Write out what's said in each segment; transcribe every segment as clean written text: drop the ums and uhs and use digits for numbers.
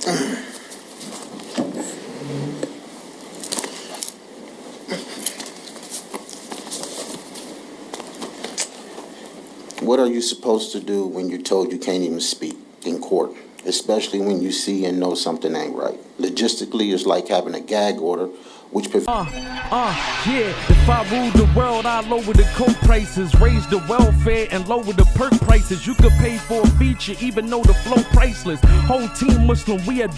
What are you supposed to do when you're told you can't even speak in court, especially when you see and know something ain't right? Logistically, it's like having a gag order, which yeah, if I ruled the world, I'd lower the coke prices, raise the welfare, and lower the perk prices. You could pay for a feature, even though the flow priceless. Whole team Muslim, we are...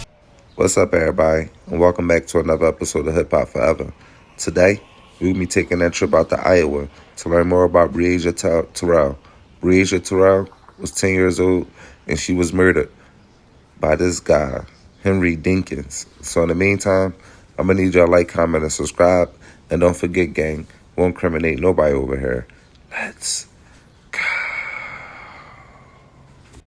What's up, everybody, and welcome back to another episode of Hip Hop Forever. Today, we'll be taking that trip out to Iowa to learn more about Breasia Terrell. Breasia Terrell was 10 years old, and she was murdered by this guy, Earl Dinkins. So in the meantime, I'm going to need y'all to like, comment, and subscribe. And don't forget, gang, won't incriminate nobody over here. Let's go.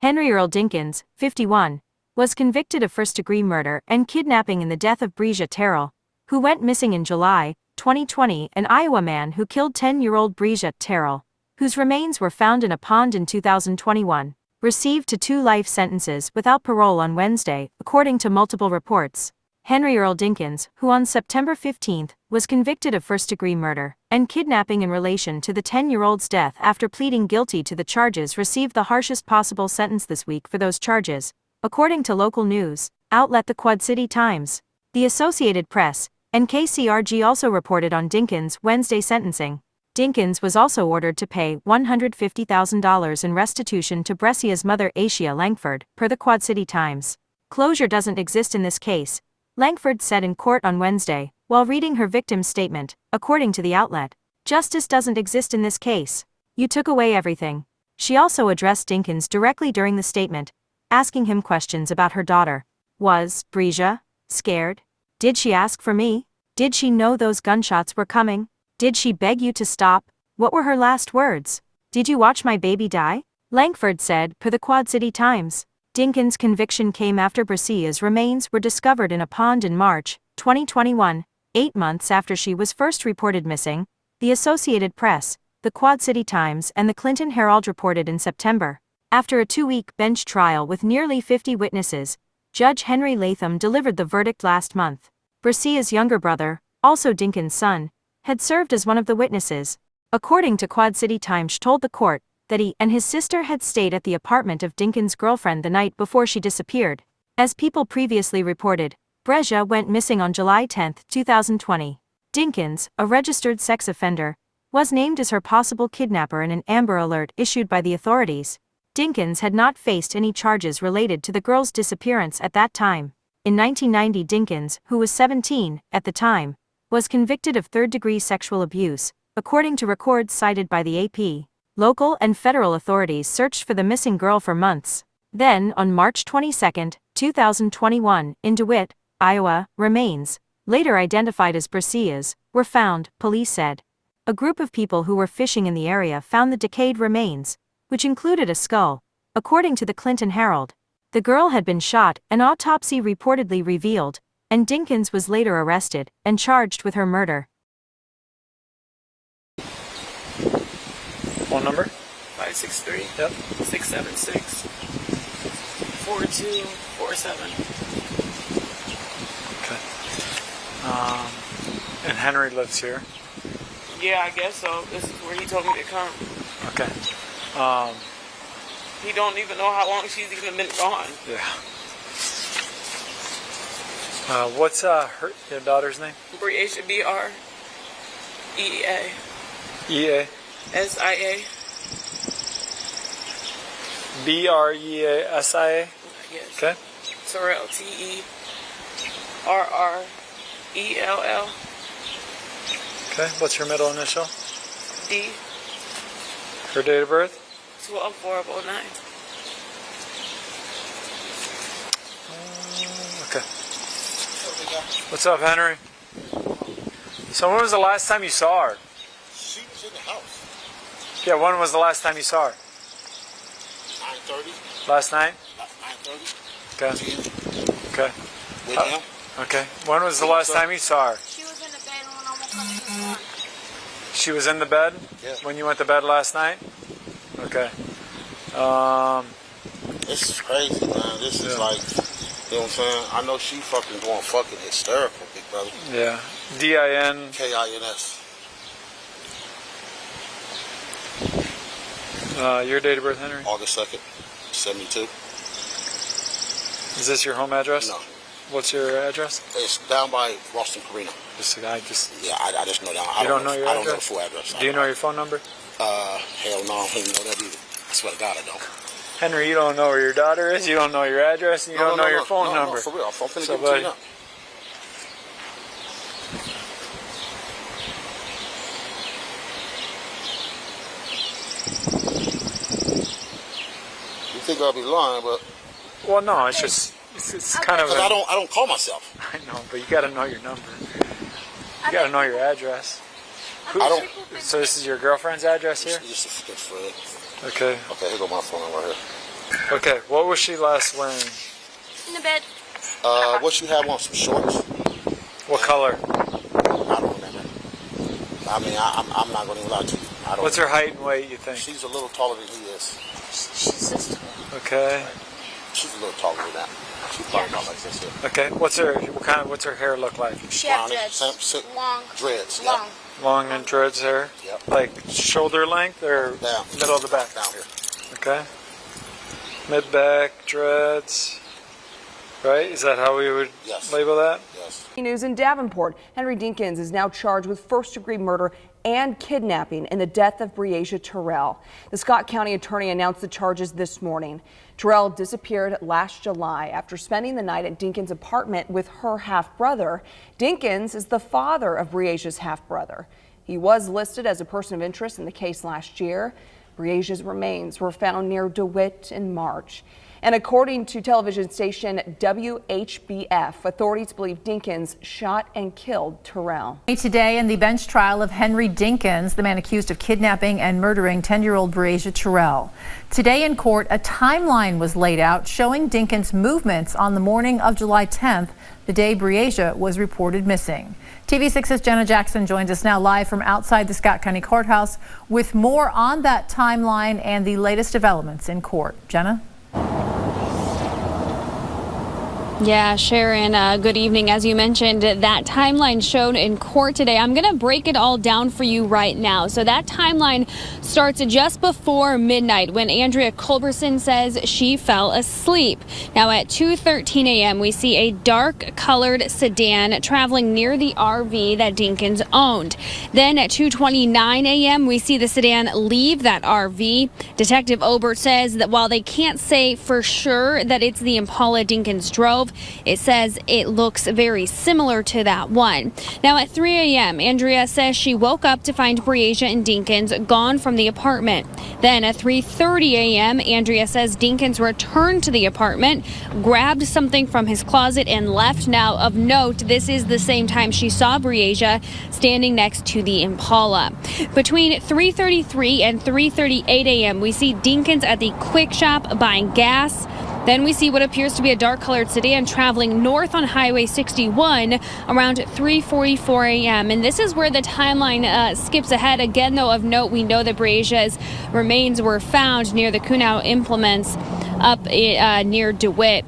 Earl Dinkins, 51, was convicted of first-degree murder and kidnapping in the death of Breasia Terrell, who went missing in July 2020, an Iowa man who killed 10-year-old Breasia Terrell, whose remains were found in a pond in 2021, received 2 life sentences without parole on Wednesday, according to multiple reports. Earl Dinkins, who on September 15 was convicted of first-degree murder and kidnapping in relation to the 10-year-old's death after pleading guilty to the charges, received the harshest possible sentence this week for those charges, according to local news outlet the Quad City Times. The Associated Press and KCRG also reported on Dinkins' Wednesday sentencing. Dinkins was also ordered to pay $150,000 in restitution to Bresia's mother Asia Langford, per the Quad City Times. Closure doesn't exist in this case, Langford said in court on Wednesday, while reading her victim's statement, according to the outlet. Justice doesn't exist in this case. You took away everything. She also addressed Dinkins directly during the statement, asking him questions about her daughter. Was Breasia scared? Did she ask for me? Did she know those gunshots were coming? Did she beg you to stop? What were her last words? Did you watch my baby die? Langford said, per the Quad City Times. Dinkins' conviction came after Bresia's remains were discovered in a pond in March 2021, 8 months after she was first reported missing, the Associated Press, the Quad City Times, and the Clinton Herald reported in September. After a 2-week bench trial with nearly 50 witnesses, Judge Henry Latham delivered the verdict last month. Bresia's younger brother, also Dinkins' son, had served as one of the witnesses. According to Quad City Times, told the court that he and his sister had stayed at the apartment of Dinkins' girlfriend the night before she disappeared. As People previously reported, Bresia went missing on July 10, 2020. Dinkins, a registered sex offender, was named as her possible kidnapper in an Amber Alert issued by the authorities. Dinkins had not faced any charges related to the girl's disappearance at that time. In 1990, Dinkins, who was 17 at the time, was convicted of third-degree sexual abuse, according to records cited by the AP. Local and federal authorities searched for the missing girl for months. Then, on March 22, 2021, in DeWitt, Iowa, remains, later identified as Bresia's, were found, police said. A group of people who were fishing in the area found the decayed remains, which included a skull, according to the Clinton Herald. The girl had been shot, an autopsy reportedly revealed, and Dinkins was later arrested and charged with her murder. Phone number? 563. Yep. 676. 4247. Okay. And Henry lives here? Yeah, I guess so. This is where he told me to come. Okay. He don't even know how long she's even been gone. Yeah. What's your daughter's name? Breasia, B-R-E-A. E-A? S-I-A. B-R-E-A-S-I-A? Yes. Okay. Terrell, T-E-R-R-E-L-L. Okay. What's her middle initial? D. Her date of birth? 12/4/09. Okay. What's up, Henry? So when was the last time you saw her? She was in the house. Yeah, when was the last time you saw her? 9:30. Last night? 9:30. Okay. Okay. With him. Okay. When was the last time you saw her? She was in the bed when I woke up this morning. She was in the bed? Yeah. When you went to bed last night? Okay. This is crazy, man. This is like You know what I'm saying? I know she fucking going fucking hysterical, big brother. Yeah. DIN. KINS. Your date of birth, Henry? August 2nd, 72. Is this your home address? No. What's your address? It's down by Ralston Carino. I just Yeah, I just know that. I don't know your I don't know the address? full address. Do you know your phone number? Hell no, I don't even know that either. I swear to God, I don't. Henry, you don't know where your daughter is, you don't know your address, and you don't know your phone number. No, for real. I'm finna So, give it to you now. You think I'll be lying, but Well, no, it's just, it's kind of because I don't call myself. I know, but you gotta know your number. You gotta know your address. I don't. So this is your girlfriend's address here? Just a fucking friend. Okay. Okay, here go my phone number right here. Okay, what was she last wearing? In the bed. What she have on? Some shorts? What color? I don't remember. I mean, I'm not gonna even lie to you. I don't. What's her height and weight, you think? She's a little taller than he is. She's just Okay. She's a little taller than that. She's probably about like this here. Okay. What's her hair look like? she had Brownie, dreads. Long. dreads. Long. Yep. Long and dreads hair? Yep. Like shoulder length or Down. middle of the back? Down here. Okay. Mid back, dreads. Right? Is that how we would Yes. label that? Yes. News in Davenport. Henry Dinkins is now charged with first-degree murder and kidnapping in the death of Breasia Terrell. The Scott County attorney announced the charges this morning. Terrell disappeared last July after spending the night at Dinkins' apartment with her half-brother. Dinkins is the father of Breasia's half-brother. He was listed as a person of interest in the case last year. Breasia's remains were found near DeWitt in March. And according to television station WHBF, authorities believe Dinkins shot and killed Terrell. Today in the bench trial of Henry Dinkins, the man accused of kidnapping and murdering 10-year-old Breasia Terrell. Today in court, a timeline was laid out showing Dinkins' movements on the morning of July 10th, the day Breasia was reported missing. TV6's Jenna Jackson joins us now live from outside the Scott County Courthouse with more on that timeline and the latest developments in court. Jenna? Yeah, Sharon, good evening. As you mentioned, that timeline shown in court today, I'm going to break it all down for you right now. So that timeline starts just before midnight when Andrea Culberson says she fell asleep. Now at 2:13 a.m., we see a dark colored sedan traveling near the RV that Dinkins owned. Then at 2:29 a.m., we see the sedan leave that RV. Detective Obert says that while they can't say for sure that it's the Impala Dinkins drove, it says it looks very similar to that one. Now at 3 a.m., Andrea says she woke up to find Breasia and Dinkins gone from the apartment. Then at 3:30 a.m., Andrea says Dinkins returned to the apartment, grabbed something from his closet and left. Now of note, this is the same time she saw Breasia standing next to the Impala. Between 3:33 and 3:38 a.m., we see Dinkins at the Quick Shop buying gas. Then we see what appears to be a dark-colored sedan traveling north on Highway 61 around 3:44 a.m. And this is where the timeline skips ahead. Again, though, of note, we know that Breasia's remains were found near the Kunow Implements up near DeWitt.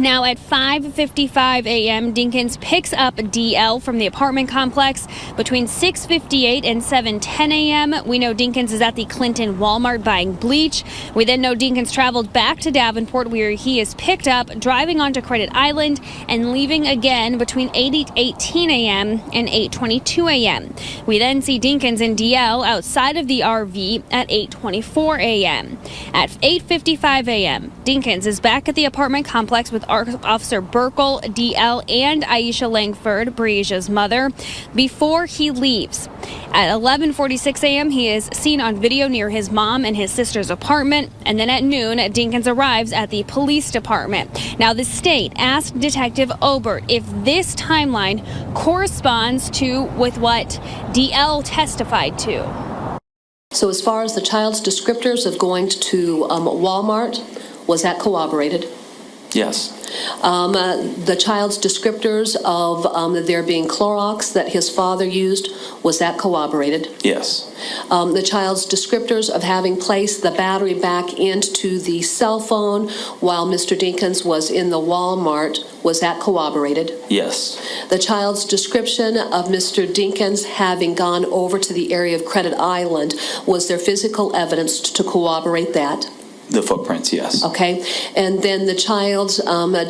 Now at 5:55 a.m., Dinkins picks up DL from the apartment complex. Between 6:58 and 7:10 a.m., we know Dinkins is at the Clinton Walmart buying bleach. We then know Dinkins traveled back to Davenport where he is picked up, driving onto Credit Island and leaving again between 8:18 a.m. and 8:22 a.m. We then see Dinkins and DL outside of the RV at 8:24 a.m. At 8:55 a.m., Dinkins is back at the apartment complex with Officer Burkle, DL, and Aisha Langford, Breasia's mother, before he leaves. At 11:46 a.m., he is seen on video near his mom and his sister's apartment. And then at noon, Dinkins arrives at the police department. Now, the state asked Detective Obert if this timeline corresponds with what DL testified to. So as far as the child's descriptors of going to Walmart, was that corroborated? Yes. The child's descriptors of there being Clorox that his father used, was that corroborated? Yes. The child's descriptors of having placed the battery back into the cell phone while Mr. Dinkins was in the Walmart, was that corroborated? Yes. The child's description of Mr. Dinkins having gone over to the area of Credit Island, was there physical evidence to corroborate that? The footprints, yes. Okay, and then the child's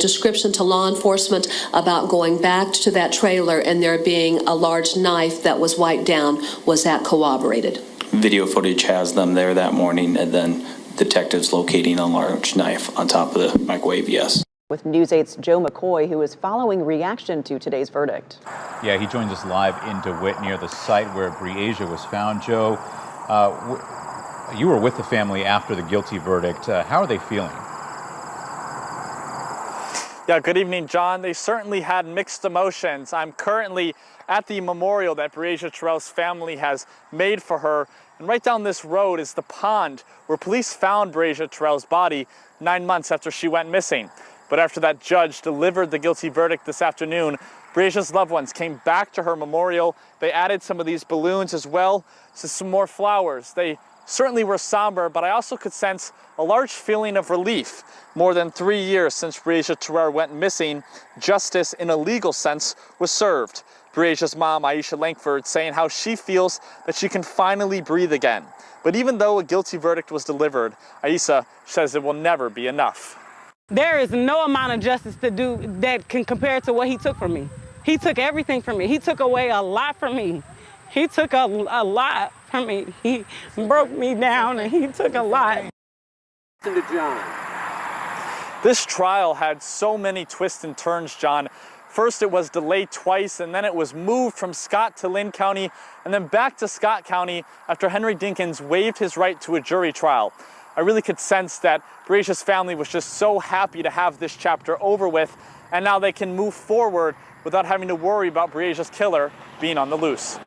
description to law enforcement about going back to that trailer and there being a large knife that was wiped down, was that corroborated? Video footage has them there that morning, and then detectives locating a large knife on top of the microwave, yes. With News 8's Joe McCoy, who is following reaction to today's verdict. Yeah, he joins us live in DeWitt near the site where Breasia was found. Joe, you were with the family after the guilty verdict. How are they feeling? Yeah, good evening, John. They certainly had mixed emotions. I'm currently at the memorial that Breasia Terrell's family has made for her. And right down this road is the pond where police found Breasia Terrell's body 9 months after she went missing. But after that judge delivered the guilty verdict this afternoon, Breasia's loved ones came back to her memorial. They added some of these balloons as well, so some more flowers. They certainly were somber, but I also could sense a large feeling of relief. More than 3 years since Breasia Terrell went missing, justice in a legal sense was served. Breasia's mom, Aisha Langford, saying how she feels that she can finally breathe again. But even though a guilty verdict was delivered, Aisha says it will never be enough. There is no amount of justice to do that can compare to what he took from me. He took everything from me. He took away a lot from me. He took a lot from me. He broke me down and he took a lot. Listen to John. This trial had so many twists and turns, John. First, it was delayed twice, and then it was moved from Scott to Lynn County, and then back to Scott County after Henry Dinkins waived his right to a jury trial. I really could sense that Breasia's family was just so happy to have this chapter over with, and now they can move forward without having to worry about Breasia's killer being on the loose.